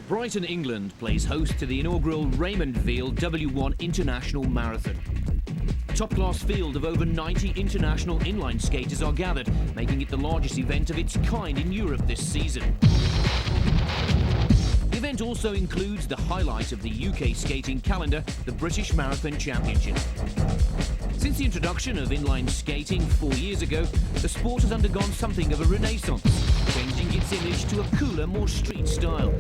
Brighton, England plays host to the inaugural Raymond Weil W1 International Marathon. Top-class field of over 90 international inline skaters are gathered, making it the largest event of its kind in Europe this season. The event also includes the highlight of the UK skating calendar, the British Marathon Championship. Since the introduction of inline skating 4 years ago, the sport has undergone something of a renaissance, changing its image to a cooler, more street style.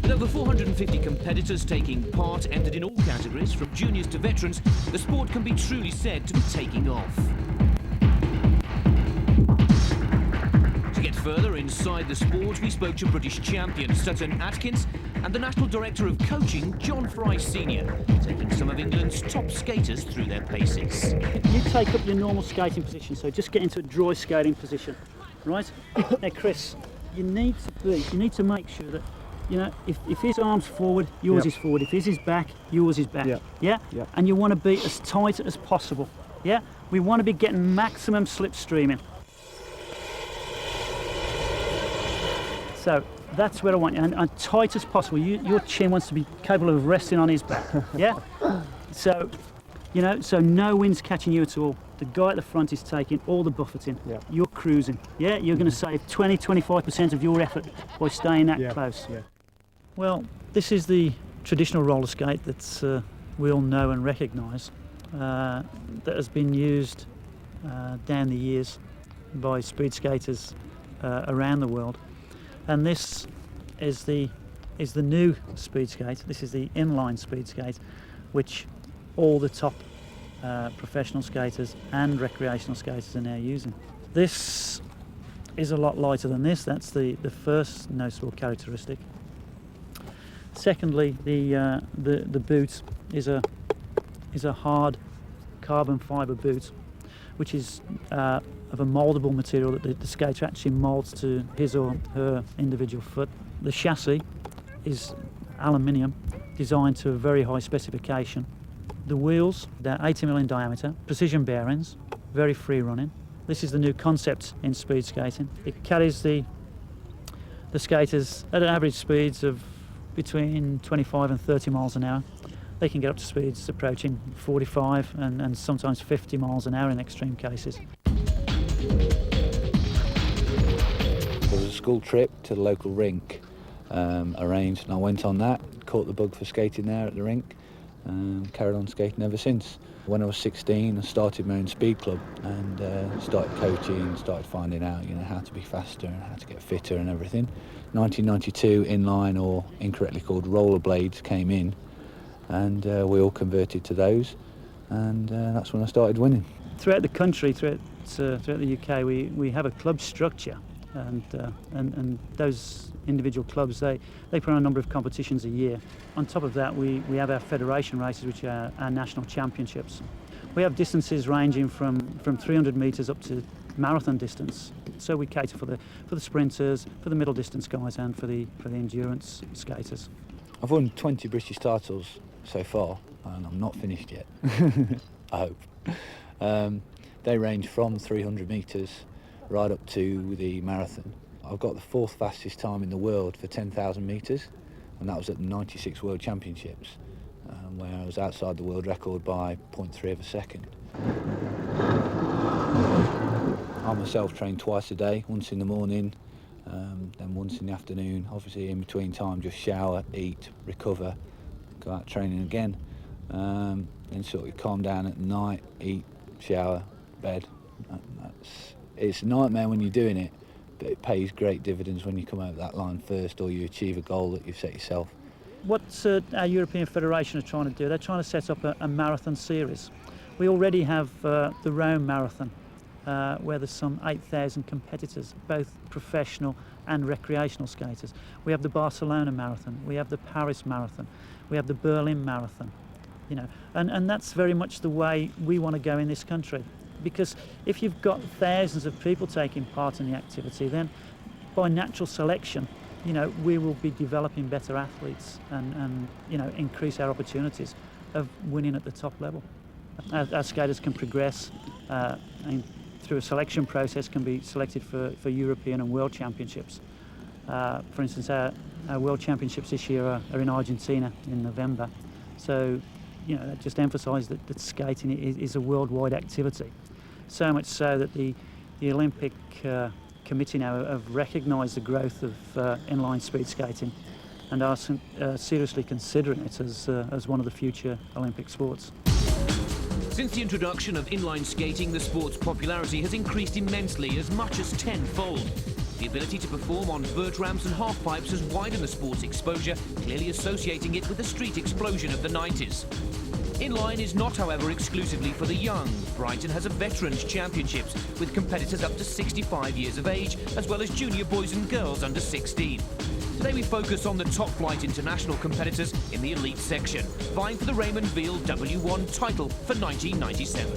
With over 450 competitors taking part, entered in all categories, from juniors to veterans, the sport can be truly said to be taking off. To get further inside the sport, we spoke to British champion Sutton Atkins and the National Director of Coaching, John Fry Sr., taking some of England's top skaters through their paces. You take up your normal skating position, so just get into a dry skating position, right? Now, Chris, you need to make sure that, you know, if his arm's forward, yours is forward. If his is back, yours is back. Yeah? And you want to be as tight as possible. Yeah? We want to be getting maximum slipstreaming. So that's where I want you, and tight as possible. Your chin wants to be capable of resting on his back. Yeah? So, you know, so no wind's catching you at all. The guy at the front is taking all the buffeting. You're cruising. Yeah? You're going to save 20-25% of your effort by staying that close. Well, this is the traditional roller skate that we all know and recognise, that has been used down the years by speed skaters around the world. And this is the new speed skate. This is the inline speed skate, which all the top professional skaters and recreational skaters are now using. This is a lot lighter than this. That's the first noticeable characteristic. Secondly, the boot is a hard carbon fibre boot, which is of a mouldable material that the skater actually moulds to his or her individual foot. The chassis is aluminium, designed to a very high specification. The wheels, they're 80mm in diameter, precision bearings, very free running. This is the new concept in speed skating. It carries the skaters at average speeds of between 25 and 30 miles an hour. They can get up to speeds approaching 45 and sometimes 50 miles an hour in extreme cases. There was a school trip to the local rink arranged, and I went on that, caught the bug for skating there at the rink, and carried on skating ever since. When I was 16, I started my own speed club and started coaching, started finding out, you know, how to be faster and how to get fitter and everything. 1992, inline, or incorrectly called rollerblades, came in, and we all converted to those, and that's when I started winning. Throughout the country, throughout the UK, we have a club structure, and those individual clubs, they put on a number of competitions a year. On top of that, we have our federation races, which are our national championships. We have distances ranging from 300 metres up to marathon distance. So we cater for the sprinters, for the middle distance guys, and for the endurance skaters. I've won 20 British titles so far, and I'm not finished yet. I hope. They range from 300 metres right up to the marathon. I've got the 4th fastest time in the world for 10,000 metres, and that was at the 96 World Championships, where I was outside the world record by 0.3 of a second. I myself train twice a day, once in the morning, then once in the afternoon. Obviously in between time, just shower, eat, recover, go out training again, then sort of calm down at night, eat, shower, bed. It's a nightmare when you're doing it, but it pays great dividends when you come over that line first, or you achieve a goal that you've set yourself. What our European Federation are trying to do, they're trying to set up a marathon series. We already have the Rome Marathon where there's some 8,000 competitors, both professional and recreational skaters. We have the Barcelona Marathon, we have the Paris Marathon, we have the Berlin Marathon, you know, and that's very much the way we want to go in this country. Because if you've got thousands of people taking part in the activity, then by natural selection, you know, we will be developing better athletes and you know, increase our opportunities of winning at the top level. Our skaters can progress and through a selection process can be selected for European and World Championships. For instance, our World Championships this year are in Argentina in November. So, you know, that just emphasises that skating is a worldwide activity. So much so that the Olympic Committee now have recognised the growth of inline speed skating and are seriously considering it as one of the future Olympic sports. Since the introduction of inline skating, the sport's popularity has increased immensely, as much as tenfold. The ability to perform on vert ramps and half pipes has widened the sport's exposure, clearly associating it with the street explosion of the 90s. Inline is not, however, exclusively for the young. Brighton has a Veterans Championships with competitors up to 65 years of age, as well as junior boys and girls under 16. Today we focus on the top-flight international competitors in the elite section, vying for the Raymond Weil W1 title for 1997.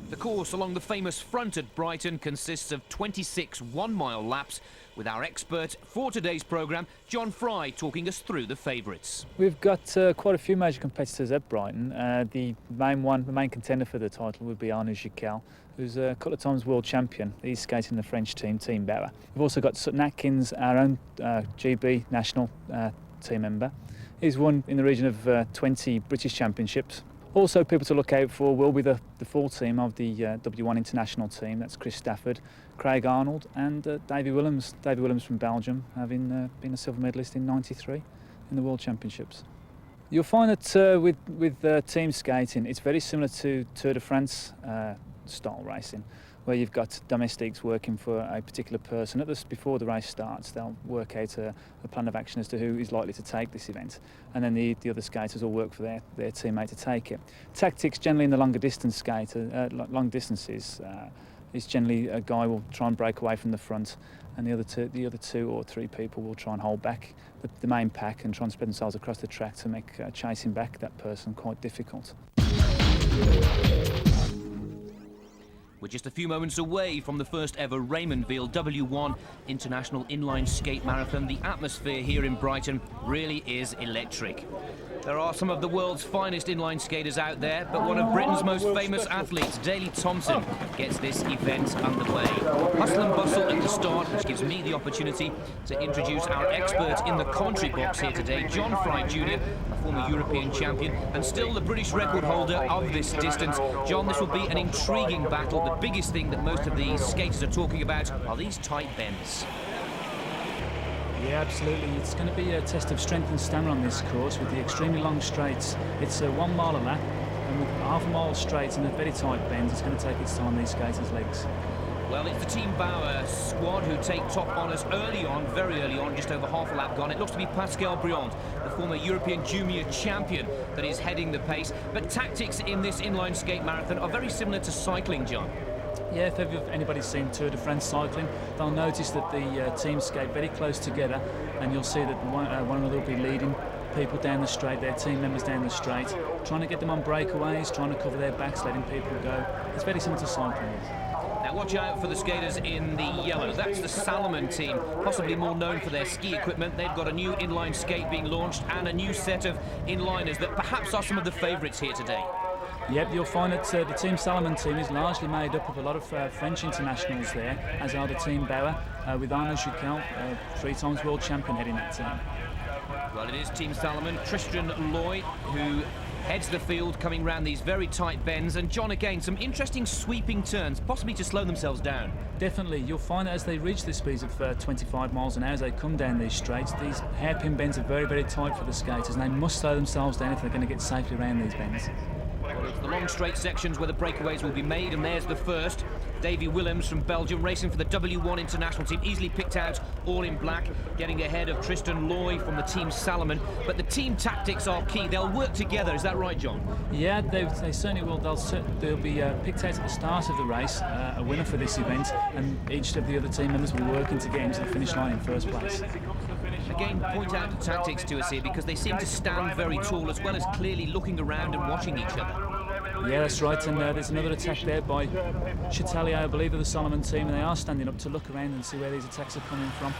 The course along the famous front at Brighton consists of 26 one-mile laps, with our expert for today's programme, John Fry, talking us through the favourites. We've got quite a few major competitors at Brighton. The main contender for the title would be Arnaud Giquel, who's a couple of times world champion. He's skating the French team, Team Bauer. We've also got Sutton Atkins, our own GB national team member. He's won in the region of 20 British Championships. Also, people to look out for will be the full team of the W1 international team. That's Chris Stafford, Craig Arnold and Davy Willems. Davy Willems from Belgium, having been a silver medalist in '93 in the World Championships. You'll find that with team skating, it's very similar to Tour de France style racing, where you've got domestics working for a particular person. Before the race starts, they'll work out a plan of action as to who is likely to take this event, and then the other skaters will work for their teammate to take it. Tactics generally in the longer distance long distances is generally a guy will try and break away from the front, and the other two or three people will try and hold back the main pack and try and spread themselves across the track to make chasing back that person quite difficult. We're just a few moments away from the first ever Raymond Weil W1 International Inline Skate Marathon. The atmosphere here in Brighton really is electric. There are some of the world's finest inline skaters out there, but one of Britain's most famous athletes, Daley Thompson, gets this event underway. Hustle and bustle at the start, which gives me the opportunity to introduce our expert in the commentary box here today, John Fry Jr., a former European champion and still the British record holder of this distance. John, this will be an intriguing battle. The biggest thing that most of these skaters are talking about are these tight bends. Yeah, absolutely. It's going to be a test of strength and stamina on this course with the extremely long straights. It's a 1 mile a lap, and with half a mile straights and a very tight bend, it's going to take its time on these skaters' legs. Well, it's the Team Bauer squad who take top honours early on, very early on, just over half a lap gone. It looks to be Pascal Briand, the former European junior champion, that is heading the pace. But tactics in this inline skate marathon are very similar to cycling, John. Yeah, if anybody's seen Tour de France cycling, they'll notice that the teams skate very close together, and you'll see that one another will be leading people down the straight, their team members down the straight, trying to get them on breakaways, trying to cover their backs, letting people go. It's very similar to cycling. Now watch out for the skaters in the yellow. That's the Salomon team, possibly more known for their ski equipment. They've got a new inline skate being launched and a new set of inliners that perhaps are some of the favourites here today. Yep, you'll find that the Team Salomon team is largely made up of a lot of French internationals there, as are the Team Bauer, with Arnaud Giquel, 3 times world champion, heading that team. Well, it is Team Salomon, Tristan Loy, who heads the field, coming round these very tight bends. And John, again, some interesting sweeping turns, possibly to slow themselves down. Definitely. You'll find that as they reach the speeds of 25 miles an hour, as they come down these straights, these hairpin bends are very, very tight for the skaters, and they must slow themselves down if they're going to get safely around these bends. Well, it's The long straight sections where the breakaways will be made, and there's the first. Davy Willems from Belgium racing for the W1 international team, easily picked out, all in black, getting ahead of Tristan Loy from the team Salomon. But the team tactics are key. They'll work together, is that right, John? Yeah, they certainly will. They'll be picked out at the start of the race, a winner for this event, and each of the other team members will be working to get into the finish line in first place. Again, point out the tactics to us here, because they seem to stand very tall, as well as clearly looking around and watching each other. Yeah, that's right, and there's another attack there by Chatelier, I believe, of the Salomon team, and they are standing up to look around and see where these attacks are coming from.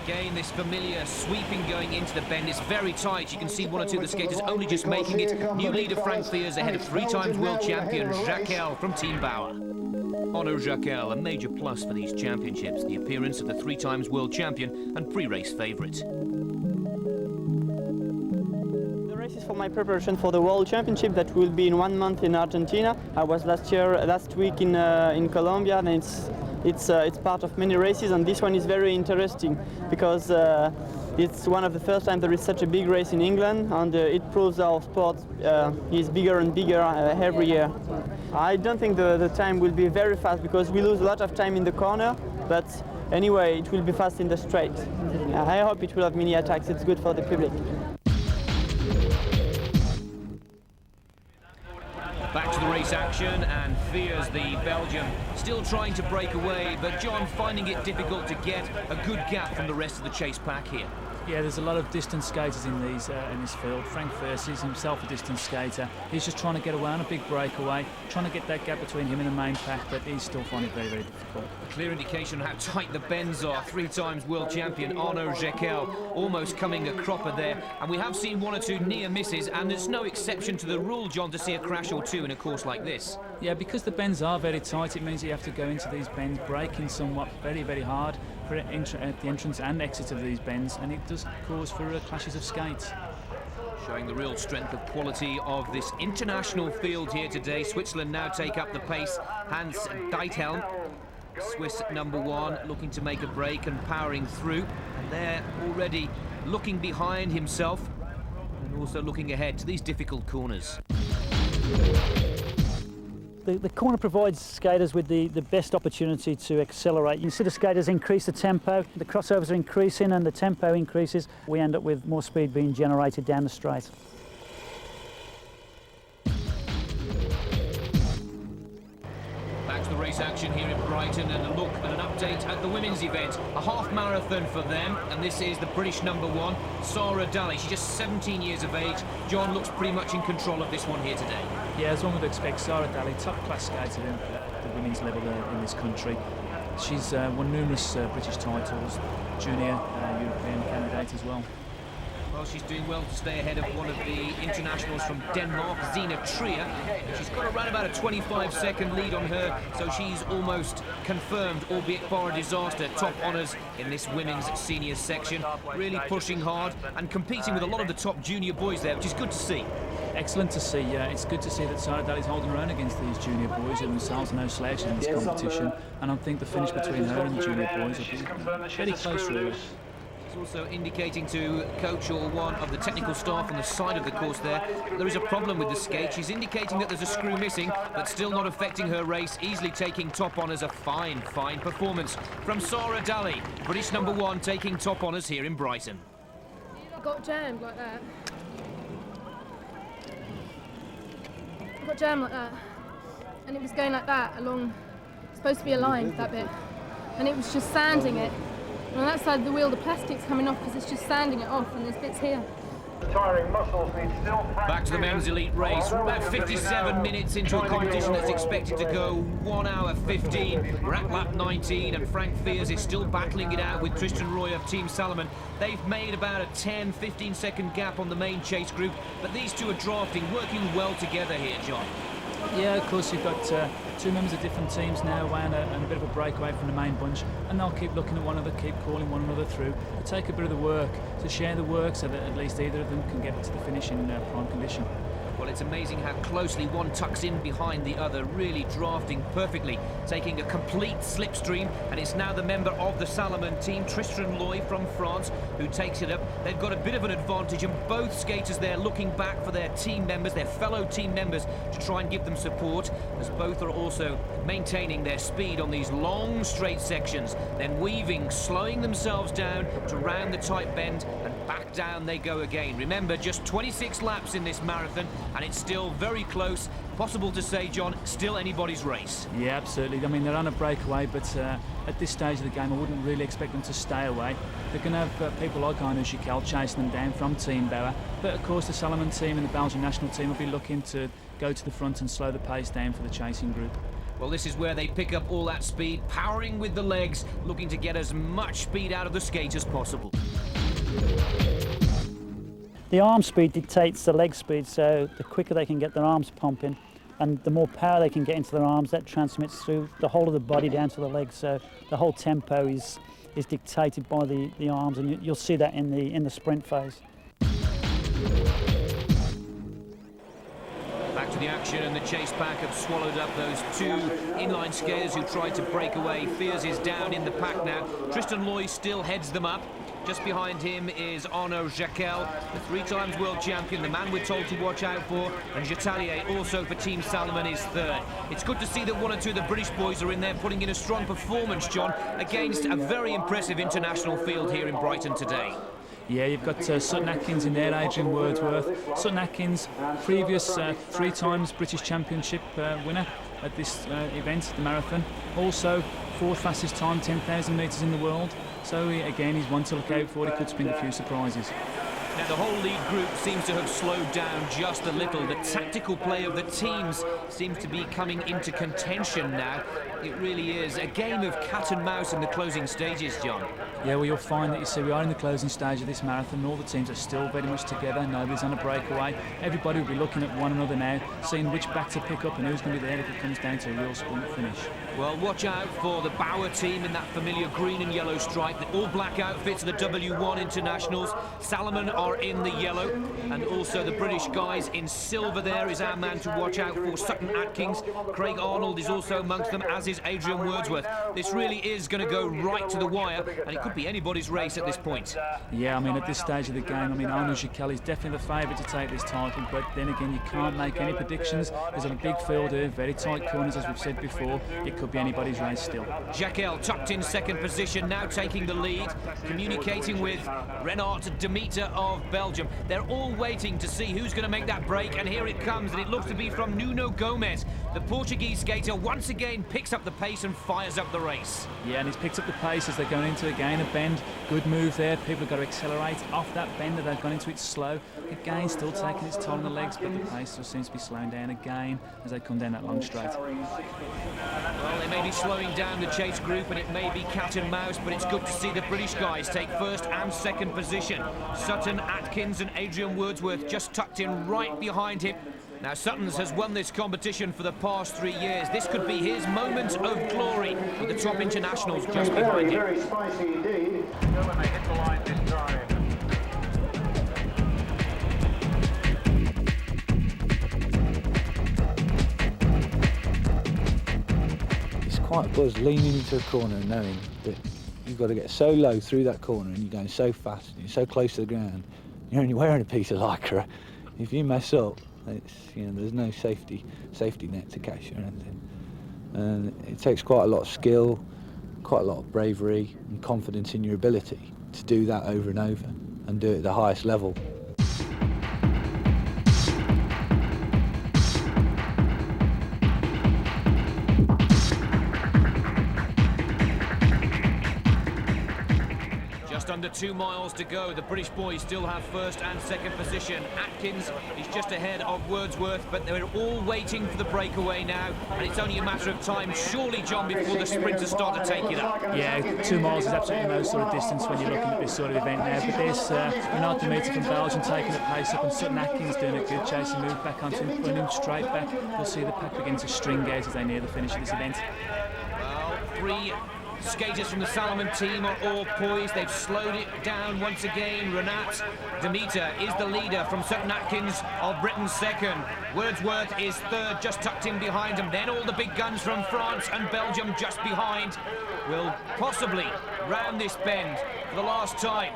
Again, this familiar sweeping going into the bend is very tight. You can see one or two of the skaters only just making it. New leader Frank Fears ahead of 3-time world champion Jacquel from Team Bauer. Honor Jacquel, a major plus for these championships, the appearance of the 3-time world champion and pre-race favourite. For my preparation for the World Championship that will be in 1 month in Argentina. I was last week in Colombia, and it's part of many races, and this one is very interesting because it's one of the first times there is such a big race in England, and it proves our sport is bigger and bigger every year. I don't think the time will be very fast because we lose a lot of time in the corner, but anyway it will be fast in the straight. I hope it will have many attacks. It's good for the public. Back to the race action, and Fears, the Belgian, still trying to break away, but John finding it difficult to get a good gap from the rest of the chase pack here. Yeah, there's a lot of distance skaters in this field. Frank Fears is himself a distance skater. He's just trying to get away on a big breakaway, trying to get that gap between him and the main pack, but he's still finding it very, very difficult. A clear indication of how tight the bends are. 3-time world champion Arnaud Jacquel almost coming a cropper there, and we have seen one or two near misses, and there's no exception to the rule, John, to see a crash or two in a course like this. Yeah, because the bends are very tight, it means you have to go into these bends braking somewhat very, very hard at the entrance and exit of these bends, and it does cause for clashes of skates. Showing the real strength of quality of this international field here today. Switzerland now take up the pace. Hans Deithelm, Swiss #1, looking to make a break and powering through. And they're already looking behind himself and also looking ahead to these difficult corners. The corner provides skaters with the best opportunity to accelerate. You see the skaters increase the tempo, the crossovers are increasing and the tempo increases. We end up with more speed being generated down the straight. Back to the race action here in Brighton, and a look and an update at the women's event. A half marathon for them, and this is the British #1, Sarah Daly. She's just 17 years of age. John looks pretty much in control of this one here today. Yeah, as one would expect, Sarah Daly, top class skater at the women's level in this country. She's won numerous British titles, junior European candidate as well. Well, she's doing well to stay ahead of one of the internationals from Denmark, Zina Trier. She's got around about a 25-second lead on her, so she's almost confirmed, albeit bar a disaster, top honours in this women's seniors section. Really pushing hard and competing with a lot of the top junior boys there, which is good to see. Excellent to see. It's good to see that Sarah Daly's holding her own against these junior boys who themselves are no slouch in this competition, and I think the finish between her and the junior boys will be very close, really. He's also indicating to coach or one of the technical staff on the side of the course there is a problem with the skate. She's indicating that there's a screw missing, but still not affecting her race, easily taking top honours. A fine performance from Sarah Daly, British #1, taking top honours here in Brighton. I got jammed like that. I got jammed like that, and it was going like that along, supposed to be a line, that bit, and it was just sanding it. And on that side of the wheel, the plastic's coming off because it's just sanding it off, and there's bits here. Back to the men's elite race. We're about 57 minutes into a competition that's expected to go 1 hour 15. We're at lap 19, and Frank Fears is still battling it out with Tristan Roy of Team Salomon. They've made about a 10-15 second gap on the main chase group, but these two are drafting, working well together here, John. Yeah, of course, you've got two members of different teams now away and a bit of a breakaway from the main bunch, and they'll keep looking at one another, keep calling one another through to take a bit of the work, to share the work so that at least either of them can get to the finish in prime condition. Well, it's amazing how closely one tucks in behind the other, really drafting perfectly, taking a complete slipstream, and it's now the member of the Salomon team, Tristan Loy from France, who takes it up. They've got a bit of an advantage, and both skaters there looking back for their team members, their fellow team members, to try and give them support, as both are also maintaining their speed on these long straight sections, then weaving, slowing themselves down to round the tight bend, and back down they go again. Remember, just 26 laps in this marathon, and it's still very close. Possible to say, John, still anybody's race. Yeah, absolutely. I mean, they're on a breakaway, but at this stage of the game, I wouldn't really expect them to stay away. They're going to have people like Arnaud Jiquel chasing them down from Team Bauer. But of course, the Salomon team and the Belgian national team will be looking to go to the front and slow the pace down for the chasing group. Well, this is where they pick up all that speed, powering with the legs, looking to get as much speed out of the skate as possible. The arm speed dictates the leg speed, so the quicker they can get their arms pumping and the more power they can get into their arms, that transmits through the whole of the body down to the legs. So the whole tempo is dictated by the arms, and you'll see that in the sprint phase. Back to the action, and the chase pack have swallowed up those two inline skaters who tried to break away. Fears is down in the pack now. Tristan Loy still heads them up. Just behind him is Arnaud Jiquel, the 3-times world champion, the man we're told to watch out for, and Jetalier also for Team Salomon is third. It's good to see that one or two of the British boys are in there putting in a strong performance, John, against a very impressive international field here in Brighton today. Yeah, you've got Sutton Atkins in there, Adrian Wordsworth. Sutton Atkins, previous 3-times British Championship winner at this event, the marathon. Also, 4th fastest time, 10,000 metres in the world. So again, he's one to look out for. He could spin a few surprises. Now, the whole lead group seems to have slowed down just a little. The tactical play of the teams seems to be coming into contention now. It really is a game of cat and mouse in the closing stages, John. Yeah, well, you'll find that, you see, we are in the closing stage of this marathon, and all the teams are still very much together. Nobody's on a breakaway. Everybody will be looking at one another now, seeing which back to pick up and who's going to be there if it comes down to a real sprint finish. Well, watch out for the Bauer team in that familiar green and yellow stripe. The all-black outfits of the W1 internationals. Salomon are in the yellow, and also the British guys in silver there is our man to watch out for, Sutton Atkins. Craig Arnold is also amongst them, as is Adrian Wordsworth. This really is going to go right to the wire, and it could be anybody's race at this point. Yeah, I mean, at this stage of the game, I mean, Arnaud Jiquel is definitely the favourite to take this title, but then again, you can't make any predictions. There's a big field here, very tight corners, as we've said before. It could be anybody's race still. Jiquel tucked in second position, now taking the lead, communicating with Renard Demeter of Belgium. They're all waiting to see who's going to make that break, and here it comes, and it looks to be from Nuno Gomes. The Portuguese skater once again picks up the pace and fires up the race. Yeah, and he's picked up the pace as they're going into again a bend. Good move there. People have got to accelerate off that bend that they've gone into it slow. Again, still taking its toll on the legs, but the pace just seems to be slowing down again as they come down that long straight. Well, they may be slowing down the chase group, and it may be cat and mouse, but it's good to see the British guys take first and second position. Sutton Atkins and Adrian Wordsworth just tucked in right behind him. Now, Sutton's has won this competition for the past 3 years. This could be his moment of glory with the top internationals just behind him. Very spicy indeed. When they hit the line this time. It's quite a buzz leaning into a corner and knowing that you've got to get so low through that corner and you're going so fast and you're so close to the ground. You're only wearing a piece of lycra. If you mess up, it's, you know, there's no safety net to catch you or anything. And it takes quite a lot of skill, quite a lot of bravery and confidence in your ability to do that over and over and do it at the highest level. Under 2 miles to go. The British boys still have first and second position. Atkins is just ahead of Wordsworth, but they're all waiting for the breakaway now, and it's only a matter of time, surely, John, before the sprinters start to take it up. Yeah, 2 miles is absolutely no sort of distance when you're looking at this sort of event now, but there's Renard Demeter from Belgium taking the pace up, and Sutton Atkins doing a good chasing move back onto him, running straight back. You'll see the pack begin to string out as they near the finish of this event. Well, 3 Skaters from the Salomon team are all poised. They've slowed it down once again. Renat Demeter is the leader from Sutton Atkins of Britain's second. Wordsworth is third, just tucked in behind him. Then all the big guns from France and Belgium just behind will possibly round this bend for the last time.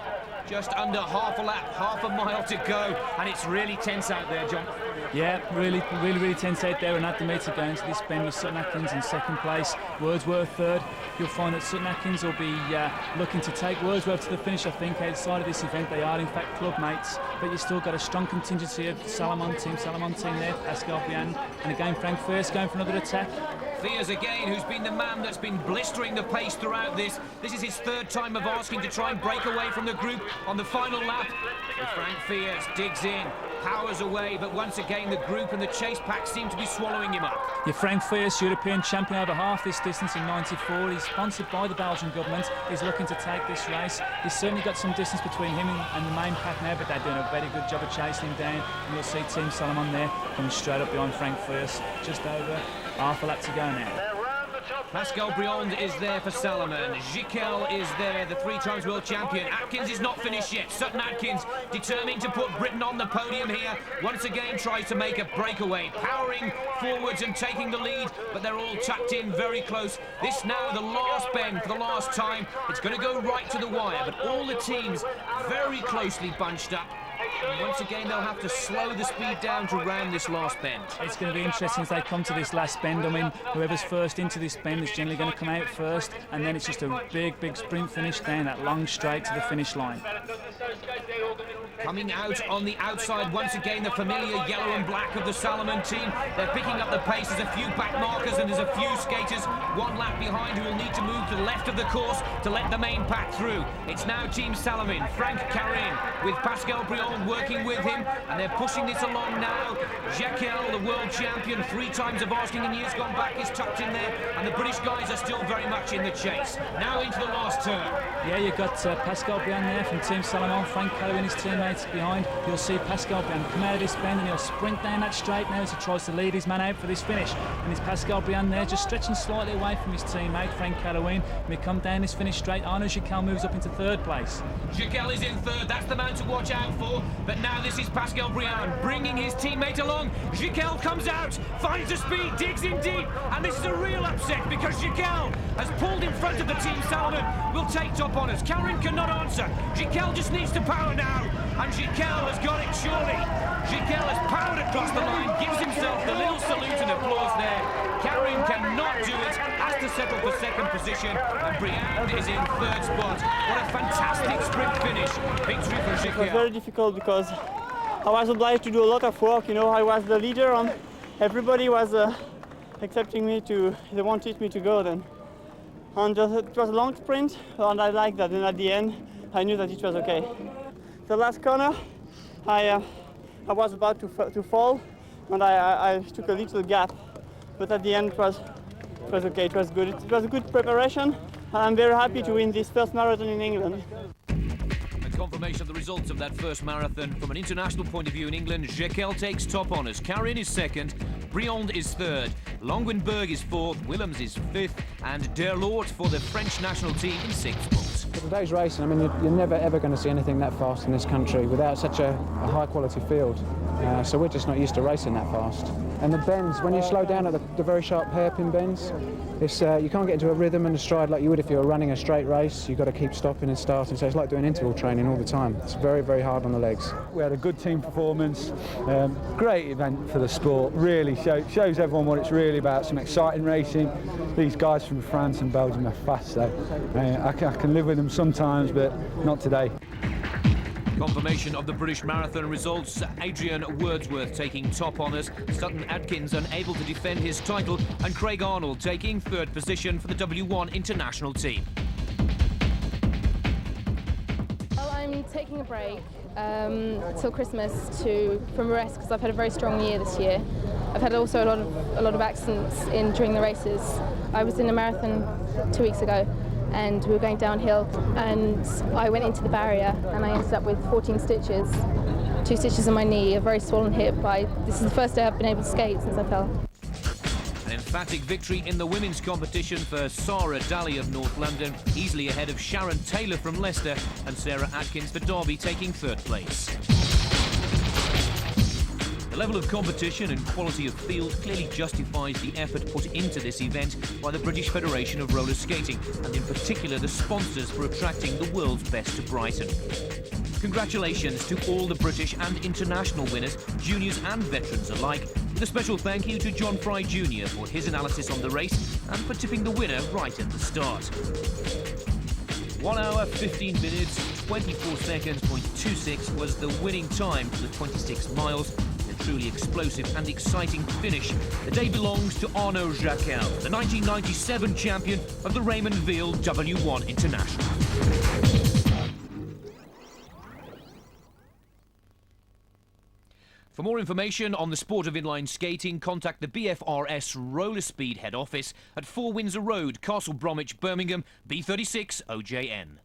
Just under half a lap, half a mile to go, and it's really tense out there, John. Yeah, really tense out there, and Demeter going to this bend with Sutton Atkins in second place, Wordsworth third. You'll find that Sutton Atkins will be looking to take Wordsworth to the finish, I think. Outside of this event, they are in fact club mates, but you've still got a strong contingency of Salomon team there, Pascal Briand, and again Frank First going for another attack. Fears again, who's been the man that's been blistering the pace throughout this. This is his third time of asking to try and break away from the group on the final lap. So Frank Fears digs in, powers away, but once again the group and the chase pack seem to be swallowing him up. Yeah, Frank Fears, European champion over half this distance in 94. He's sponsored by the Belgian government. He's looking to take this race. He's certainly got some distance between him and the main pack now, but they're doing a very good job of chasing him down. And you'll see Team Salomon there coming straight up behind Frank Fears, just over half a lap to go now. Pascal Briand is there for Salomon. Jiquel is there, the 3 times world champion. Atkins is not finished yet. Sutton Atkins determined to put Britain on the podium here. Once again tries to make a breakaway, powering forwards and taking the lead, but they're all tucked in very close. This now the last bend for the last time. It's going to go right to the wire, but all the teams very closely bunched up. And once again, they'll have to slow the speed down to round this last bend. It's going to be interesting as they come to this last bend. I mean, whoever's first into this bend is generally going to come out first, and then it's just a big sprint finish down that long straight to the finish line. Coming out on the outside, once again, the familiar yellow and black of the Salomon team. They're picking up the pace. There's a few back markers and there's a few skaters 1 lap behind who will need to move to the left of the course to let the main pack through. It's now Team Salomon, Frank Carin with Pascal Briand working with him, and they're pushing this along now. Jiquel, the world champion, 3 times of asking in years gone back, is tucked in there, and the British guys are still very much in the chase. Now into the last turn. Yeah, you've got Pascal Briand there from Team Salomon, Frank Carin, his teammates behind. You'll see Pascal Briand come out of this bend and he'll sprint down that straight now as he tries to lead his man out for this finish. And it's Pascal Briand there, just stretching slightly away from his teammate, Frank Carin. We come down this finish straight. Arnaud Jiquel moves up into 3rd place. Jiquel is in 3rd, that's the man to watch out for. But now this is Pascal Briand bringing his teammate along. Jiquel comes out, finds the speed, digs in deep, and this is a real upset because Jiquel has pulled in front of the Team Salomon. Will take top honours. Carin cannot answer. Jiquel just needs to power now, and Jiquel has got it surely. Jiquel has powered across the line, gives himself the little salute and applause there. Carin cannot do it, has to settle for 2nd position, and Briand is in 3rd spot. What a fantastic sprint finish. Victory for Jiquel. It was very difficult because I was obliged to do a lot of work. You know, I was the leader and everybody was accepting me to, they wanted me to go then. And it was a long sprint, and I liked that. And at the end, I knew that it was okay. The last corner, I was about to fall, and I took a little gap. But at the end, it was okay. It was good. It was a good preparation, and I'm very happy to win this first marathon in England. Confirmation of the results of that first marathon. From an international point of view in England, Jiquel takes top honours. Carin is 2nd, Briand is 3rd, Longuenberg is 4th, Willems is 5th, and Derlort for the French national team in 6th spot. For today's racing, I mean, you're never ever going to see anything that fast in this country without such a high quality field. So we're just not used to racing that fast. And the bends, when you slow down at the very sharp hairpin bends, it's, you can't get into a rhythm and a stride like you would if you were running a straight race. You've got to keep stopping and starting, so it's like doing interval training all the time. It's very hard on the legs. We had a good team performance, great event for the sport, really shows everyone what it's really about, some exciting racing. These guys from France and Belgium are fast, so I can live with them sometimes, but not today. Confirmation of the British marathon results. Adrian Wordsworth taking top honours, Sutton Atkins unable to defend his title, and Craig Arnold taking 3rd position for the W1 international team. Well, I'm taking a break till Christmas from rest because I've had a very strong year this year. I've had also a lot of accidents during the races. I was in a marathon 2 weeks ago, and we were going downhill, and I went into the barrier and I ended up with 14 stitches, 2 stitches on my knee, a very swollen hip. This is the first day I've been able to skate since I fell. And in Emphatic victory in the women's competition for Sarah Daly of North London, easily ahead of Sharon Taylor from Leicester and Sarah Atkins for Derby taking third place. The level of competition and quality of field clearly justifies the effort put into this event by the British Federation of Roller Skating, and in particular the sponsors for attracting the world's best to Brighton. Congratulations to all the British and international winners, juniors and veterans alike, with a special thank you to John Fry Jr. for his analysis on the race and for tipping the winner right at the start. 1 hour, 15 minutes, 24 seconds, .26 was the winning time for the 26 miles. A truly explosive and exciting finish. The day belongs to Arnaud Jacquel, the 1997 champion of the Raymond Weil W1 International. For more information on the sport of inline skating, contact the BFRS Roller Speed head office at 4 Windsor Road, Castle Bromwich, Birmingham, B36 OJN.